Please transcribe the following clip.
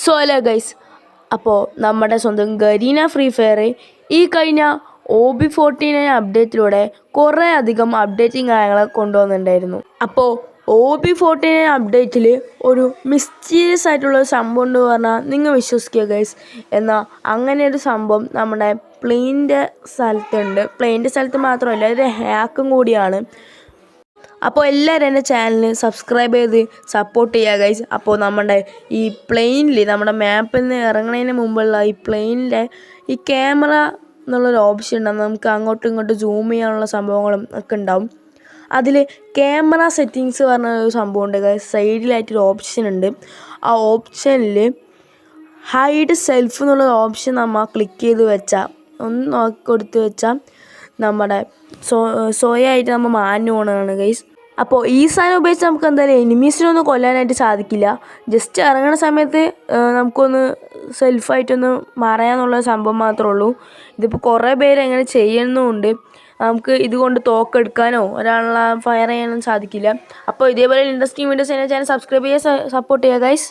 So hello guys, അപ്പോൾ നമ്മുടെ സ്വന്തം ഗരീന ഫ്രീ ഫയർ ഈ കഴിഞ്ഞ OB49 അപ്ഡേറ്റിലൂടെ കുറേ അധികം അപ്ഡേറ്റിംഗ് കാര്യങ്ങൾ കൊണ്ടുവന്നിട്ടുണ്ടായിരുന്നു. അപ്പോൾ OB49 അപ്ഡേറ്റിൽ ഒരു മിസ്റ്റീരിയസ് ആയിട്ടുള്ള ഒരു സംഭവം ഉണ്ട് പറഞ്ഞാൽ നിങ്ങൾ വിശ്വസിക്കുക ഗൈസ്. എന്നാൽ അങ്ങനെ ഒരു സംഭവം നമ്മുടെ പ്ലെയിൻ്റെ സ്ഥലത്ത് മാത്രമല്ല, ഇത് ഹാക്കും കൂടിയാണ്. അപ്പോൾ എല്ലാവരും എൻ്റെ ചാനൽ സബ്സ്ക്രൈബ് ചെയ്ത് സപ്പോർട്ട് ചെയ്യുക ഗൈസ്. അപ്പോൾ നമ്മുടെ ഈ പ്ലെയിനിൽ നമ്മുടെ മാപ്പിൽ നിന്ന് ഇറങ്ങുന്നതിന് മുമ്പുള്ള ഈ പ്ലെയിനിലെ ഈ ക്യാമറ എന്നുള്ളൊരു ഓപ്ഷൻ ഉണ്ടാകും. നമുക്ക് അങ്ങോട്ടും ഇങ്ങോട്ടും സൂം ചെയ്യാനുള്ള സംഭവങ്ങളും ഒക്കെ ഉണ്ടാവും. അതിൽ ക്യാമറ സെറ്റിങ്സ് പറഞ്ഞൊരു സംഭവമുണ്ട് ഗൈസ്. സൈഡിലായിട്ടൊരു ഓപ്ഷൻ ഉണ്ട്. ആ ഓപ്ഷനിൽ ഹൈഡ് സെൽഫ് എന്നുള്ളൊരു ഓപ്ഷൻ നമ്മൾ ക്ലിക്ക് ചെയ്ത് വെച്ചാൽ കൊടുത്ത് വെച്ചാൽ നമ്മുടെ സ്വയമായിട്ട് നമ്മൾ മാഞ്ഞു പോകണതാണ് ഗൈസ്. അപ്പോൾ ഈ സാധനം ഉപയോഗിച്ച് നമുക്ക് എന്തായാലും എനിമീസിനൊന്നും കൊല്ലാനായിട്ട് സാധിക്കില്ല. ജസ്റ്റ് ഇറങ്ങുന്ന സമയത്ത് നമുക്കൊന്ന് സെൽഫായിട്ടൊന്ന് മറയാന്നുള്ള സംഭവം മാത്രമേ ഉള്ളൂ. ഇതിപ്പോൾ കുറേ പേര് എങ്ങനെ ചെയ്യുന്നുമുണ്ട്. നമുക്ക് ഇതുകൊണ്ട് തോക്കെടുക്കാനോ ഒരാളെ ഫയർ ചെയ്യാനൊന്നും സാധിക്കില്ല. അപ്പോൾ ഇതേപോലെ ഇൻട്രസ്റ്റിംഗ് വീഡിയോസ് എൻ്റെ ചാനൽ സബ്സ്ക്രൈബ് ചെയ്യുക, സപ്പോർട്ട് ചെയ്യുക ഗൈസ്.